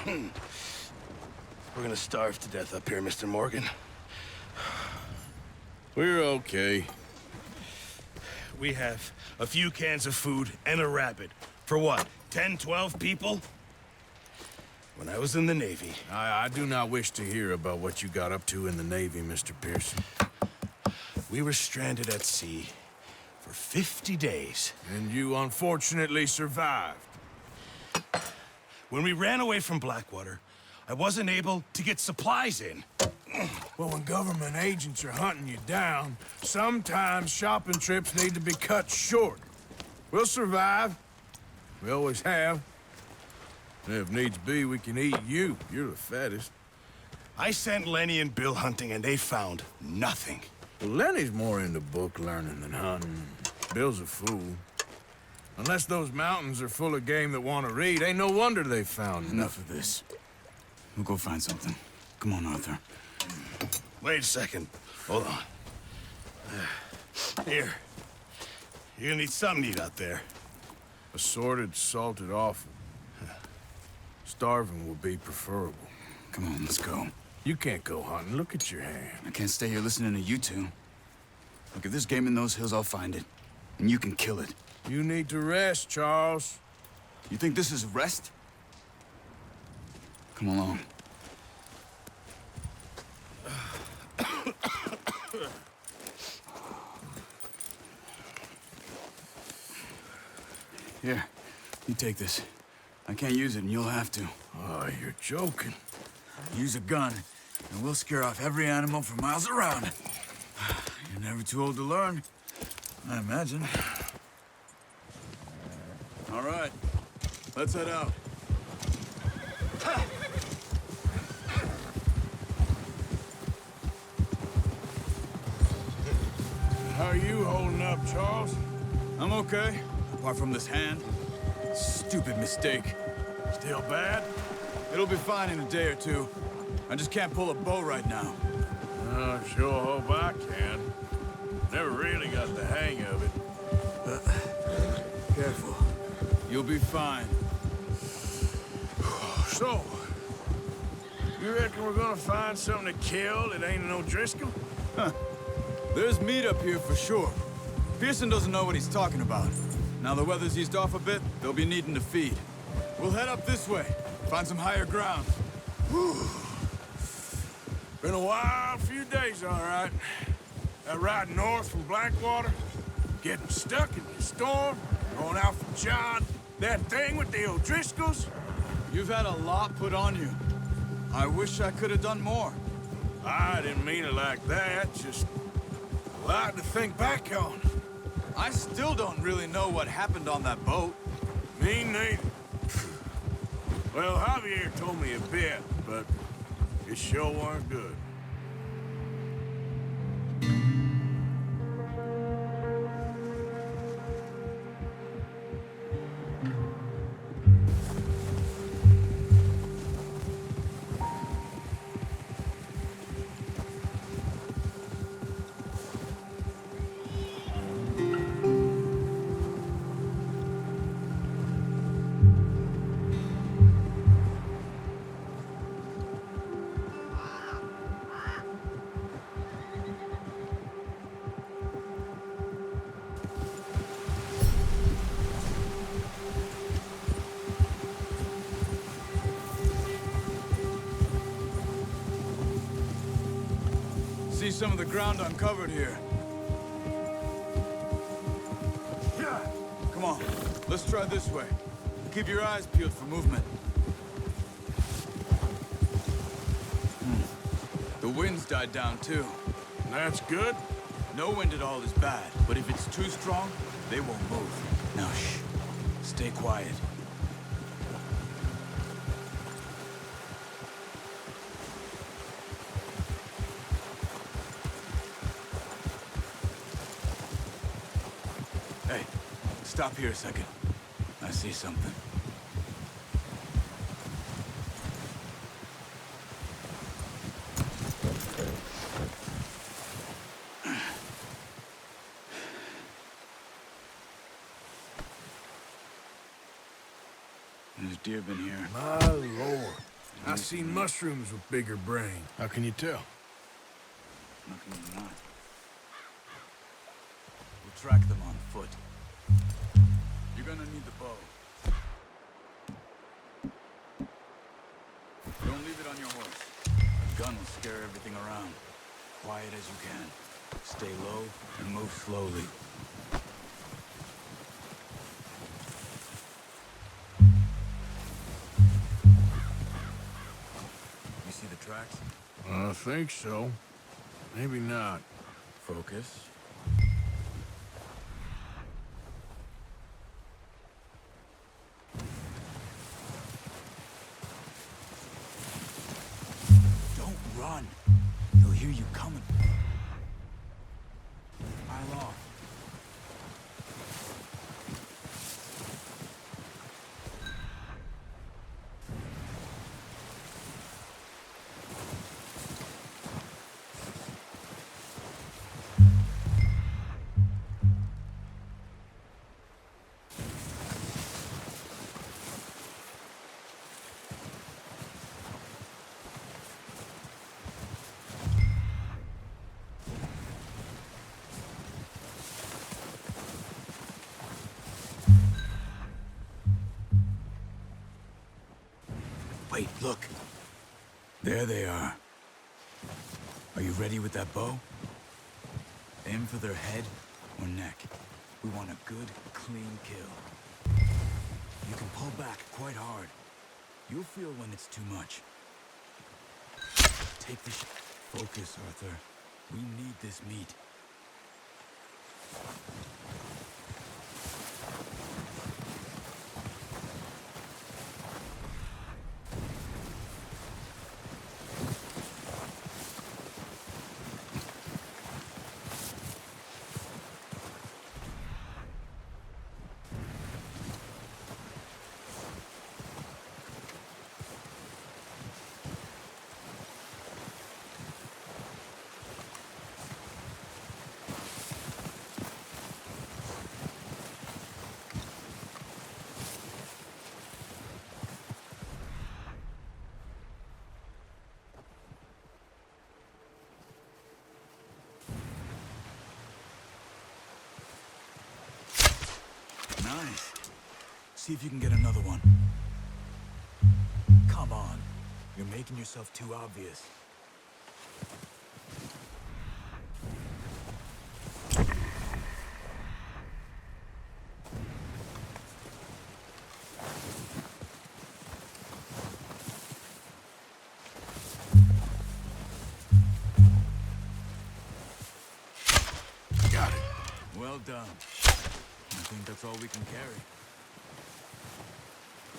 We're gonna starve to death up here, Mr. Morgan. We're okay. We have a few cans of food and a rabbit. For what, 10, 12 people? When I was in the Navy... I do not wish to hear about what you got up to in the Navy, Mr. Pearson. We were stranded at sea for 50 days. And you unfortunately survived. When we ran away from Blackwater, I wasn't able to get supplies in. Well, when government agents are hunting you down, sometimes shopping trips need to be cut short. We'll survive. We always have. And if needs be, we can eat you. You're the fattest. I sent Lenny and Bill hunting, and they found nothing. Well, Lenny's more into book learning than hunting. Bill's a fool. Unless those mountains are full of game that want to read, ain't no wonder they found Enough of this. We'll go find something. Come on, Arthur. Wait a second. Hold on. Here. You're gonna need something to eat out there. Assorted, salted offal. Starving will be preferable. Come on, let's go. You can't go hunting. Look at your hand. I can't stay here listening to you two. Look, if there's game in those hills, I'll find it. And you can kill it. You need to rest, Charles. You think this is rest? Come along. Here, you take this. I can't use it, and you'll have to. Oh, you're joking. Use a gun, and we'll scare off every animal for miles around. You're never too old to learn, I imagine. All right, let's head out. How are you holding up, Charles? I'm okay, apart from this hand. Stupid mistake. Still bad? It'll be fine in a day or two. I just can't pull a bow right now. I sure hope I can. Never really got the hang of it. Careful. You'll be fine. So, you reckon we're gonna find something to kill that ain't no Driscoll? There's meat up here for sure. Pearson doesn't know what he's talking about. Now the weather's eased off a bit, they'll be needing to feed. We'll head up this way, find some higher ground. Been a wild few days, all right. That ride north from Blackwater, getting stuck in the storm, going out from John, that thing with the O'Driscolls. You've had a lot put on you. I wish I could have done more. I didn't mean it like that, just a lot to think back on. I still don't really know what happened on that boat. Me neither. Well, Javier told me a bit, but it sure weren't good. See some of the ground uncovered here. Come on, let's try this way. Keep your eyes peeled for movement. The wind's died down too. That's good. No wind at all is bad, but if it's too strong, they won't move. Now shh, stay quiet. Hey, stop here a second. I see something. deer been here. My lord. I seen mushrooms with bigger brain. How can you tell? How can you not? We'll track them on foot. You're gonna need the bow. Don't leave it on your horse. A gun will scare everything around. Quiet as you can. Stay low and move slowly. You see the tracks? I think so. Maybe not. Focus. Don't run. They'll hear you coming. Pile off. Wait, look. There they are. Are you ready with that bow? Aim for their head or neck. We want a good, clean kill. You can pull back quite hard. You'll feel when it's too much. Take the Focus, Arthur. We need this meat. Nice. See if you can get another one. Come on. You're making yourself too obvious. Got it. Well done. I think that's all we can carry.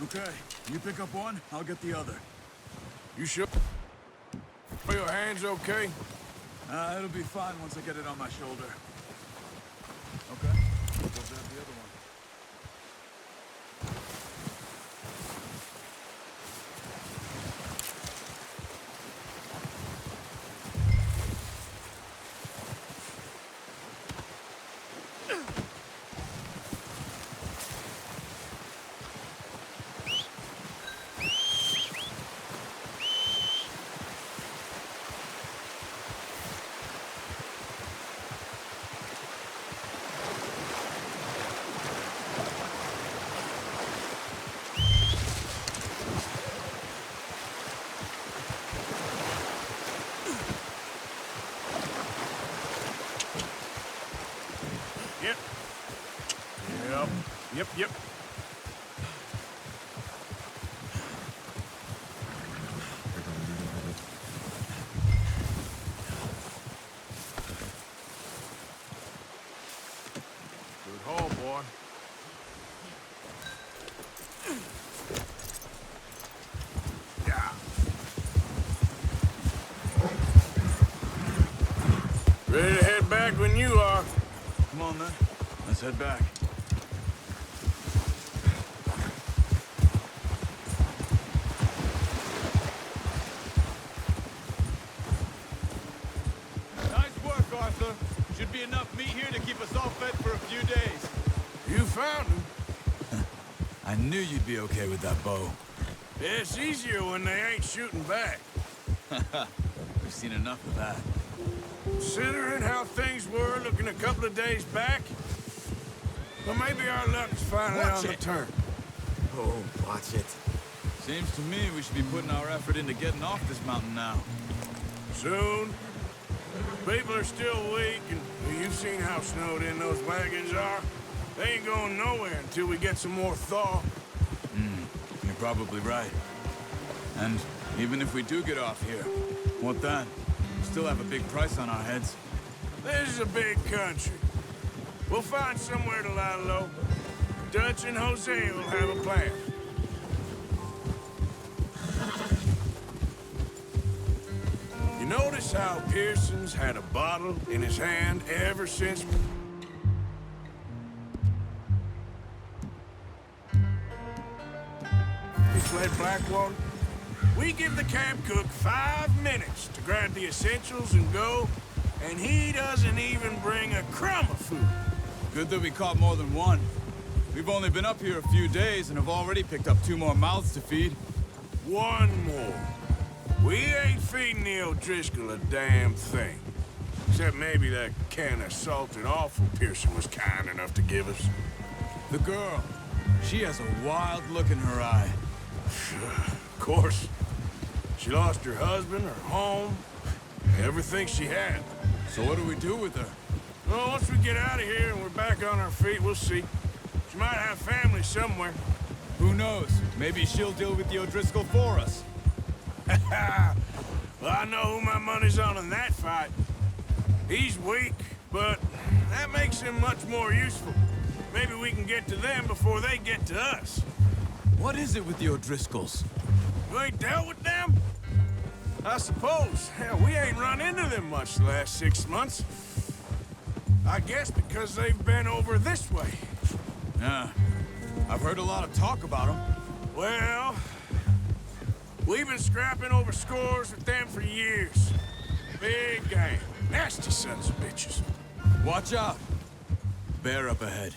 Okay, you pick up one, I'll get the other. You sure? Are your hands okay? It'll be fine once I get it on my shoulder. Okay, we'll go grab the other one. Yep. Good haul, boy. Yeah. Ready to head back when you are. Come on, then. Let's head back. Nice work, Arthur. Should be enough meat here to keep us all fed for a few days. You found him. I knew you'd be okay with that bow. It's easier when they ain't shooting back. We've seen enough of that. Considering how things were looking a couple of days back, well, maybe our luck's finally on the turn. Oh, watch it. Seems to me we should be putting our effort into getting off this mountain now. Soon. People are still weak, and you've seen how snowed in those wagons are. They ain't going nowhere until we get some more thaw. You're probably right. And even if we do get off here, what then? We still have a big price on our heads. This is a big country. We'll find somewhere to lie low. Dutch and Jose will have a plan. You notice how Pearson's had a bottle in his hand ever since... he fled Blackwater? We give the camp cook 5 minutes to grab the essentials and go, and he doesn't even bring a crumb of food. Good that we caught more than one. We've only been up here a few days and have already picked up 2 more mouths to feed. One more. We ain't feeding the O'Driscoll a damn thing. Except maybe that can of salted offal Pearson was kind enough to give us. The girl, she has a wild look in her eye. Of course. She lost her husband, her home, everything she had. So what do we do with her? Well, once we get out of here and we're back on our feet, we'll see. She might have family somewhere. Who knows? Maybe she'll deal with the O'Driscoll for us. Well, I know who my money's on in that fight. He's weak, but that makes him much more useful. Maybe we can get to them before they get to us. What is it with the O'Driscolls? You ain't dealt with them? I suppose. Hell, we ain't run into them much the last 6 months. I guess because they've been over this way. Yeah, I've heard a lot of talk about them. Well, we've been scrapping over scores with them for years. Big gang. Nasty sons of bitches. Watch out. Bear up ahead.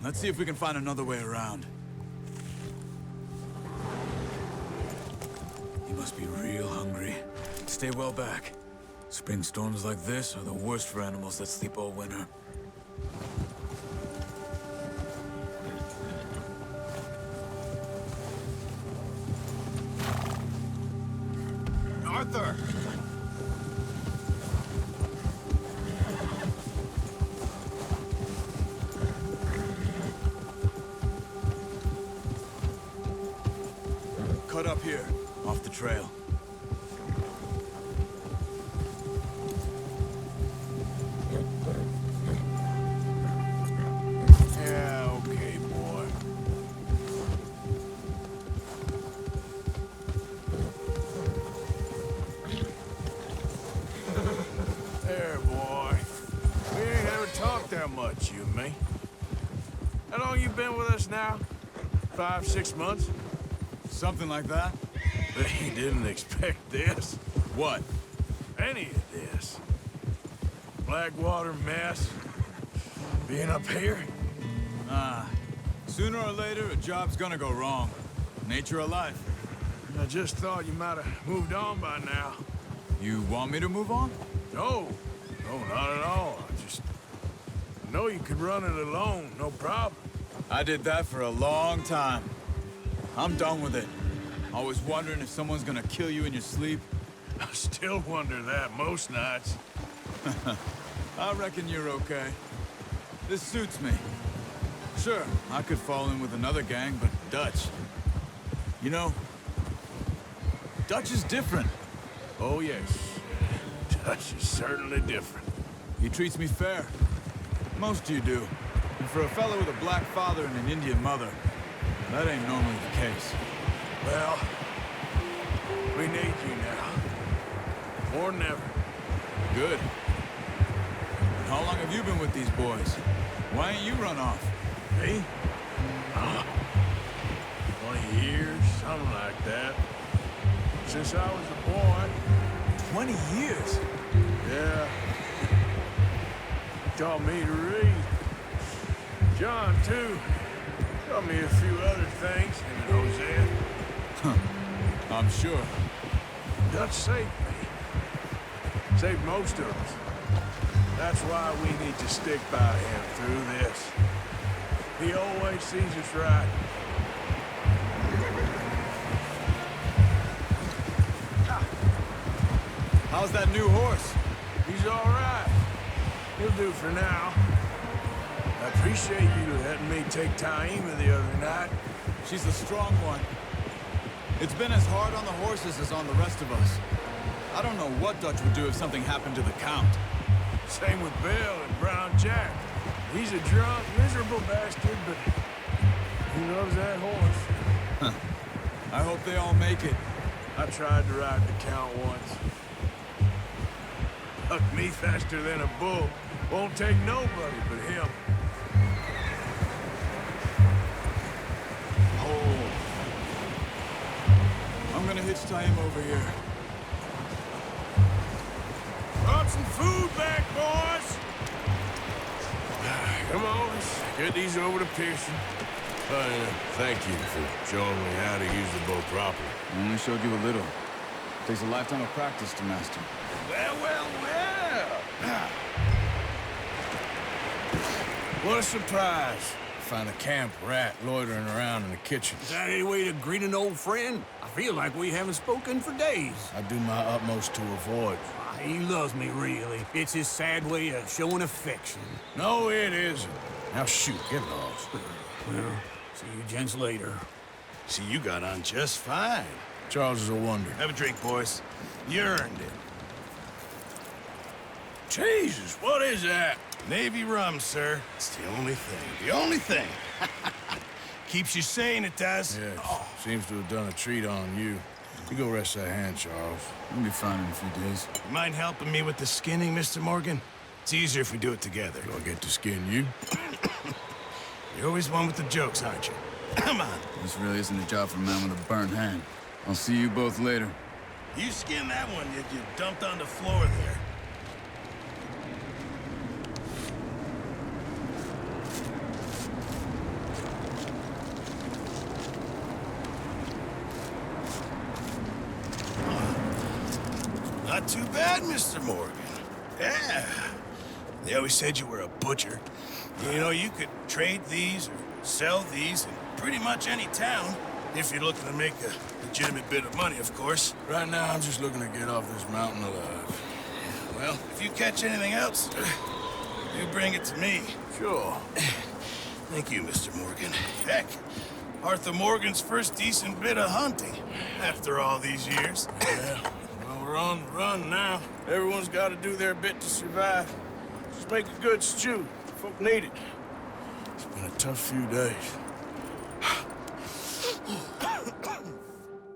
Let's see if we can find another way around. You must be real hungry. Stay well back. Spring storms like this are the worst for animals that sleep all winter. Arthur! Cut up here, off the trail. Yeah, okay, boy. There, boy. We ain't ever talked that much, you and me. How long you been with us now? 5, 6 months? Something like that? They didn't expect this. What? Any of this. Blackwater mess. Being up here. Sooner or later, a job's gonna go wrong. Nature of life. I just thought you might have moved on by now. You want me to move on? No. No, not at all. I know you could run it alone, no problem. I did that for a long time. I'm done with it. Always wondering if someone's gonna kill you in your sleep. I still wonder that most nights. I reckon you're okay. This suits me. Sure, I could fall in with another gang, but Dutch... You know, Dutch is different. Oh, yes. Dutch is certainly different. He treats me fair. Most you do. And for a fellow with a black father and an Indian mother, that ain't normally the case. Well, we need you now. More than ever. Good. And how long have you been with these boys? Why ain't you run off? Me? 20 years, something like that. Since I was a boy. 20 years? Yeah. Taught me to read. John, too. Taught me a few other things, him and Hosea. I'm sure. Dutch saved me. Saved most of us. That's why we need to stick by him through this. He always sees us right. How's that new horse? He's all right. He'll do for now. I appreciate you letting me take Taima the other night. She's the strong one. It's been as hard on the horses as on the rest of us. I don't know what Dutch would do if something happened to the Count. Same with Bill and Brown Jack. He's a drunk, miserable bastard, but he loves that horse. I hope they all make it. I tried to ride the Count once. Hucked me faster than a bull. Won't take nobody but him. Oh. I'm gonna hitch Taima over here. Brought some food back, boys! Come on, let's get these over to Pearson. Thank you for showing me how to use the bow properly. I only showed you a little. Takes a lifetime of practice to master. Well. What a surprise. Find a camp rat loitering around in the kitchen. Is that any way to greet an old friend? I feel like we haven't spoken for days. I do my utmost to avoid. He loves me, really. It's his sad way of showing affection. No, it isn't. Now shoot, get lost. Well, see you gents later. See, you got on just fine. Charles is a wonder. Have a drink, boys. You earned it. Jesus, what is that? Navy rum, sir. It's the only thing. The only thing. Keeps you sane, it does. Yes, seems to have done a treat on you. You go rest that hand, Charles. We'll be fine in a few days. You mind helping me with the skinning, Mr. Morgan? It's easier if we do it together. Do I get to skin you? You're always one with the jokes, aren't you? Come on. This really isn't a job for a man with a burnt hand. I'll see you both later. You skinned that one that you dumped on the floor there. Not too bad, Mr. Morgan. Yeah. They always said you were a butcher. You know, you could trade these or sell these in pretty much any town, if you're looking to make a legitimate bit of money, of course. Right now, I'm just looking to get off this mountain alive. Well, if you catch anything else, you bring it to me. Sure. Thank you, Mr. Morgan. Heck, Arthur Morgan's first decent bit of hunting after all these years. Yeah. Well, we're on the run now. Everyone's got to do their bit to survive. Just make a good stew. Folk need it. It's been a tough few days.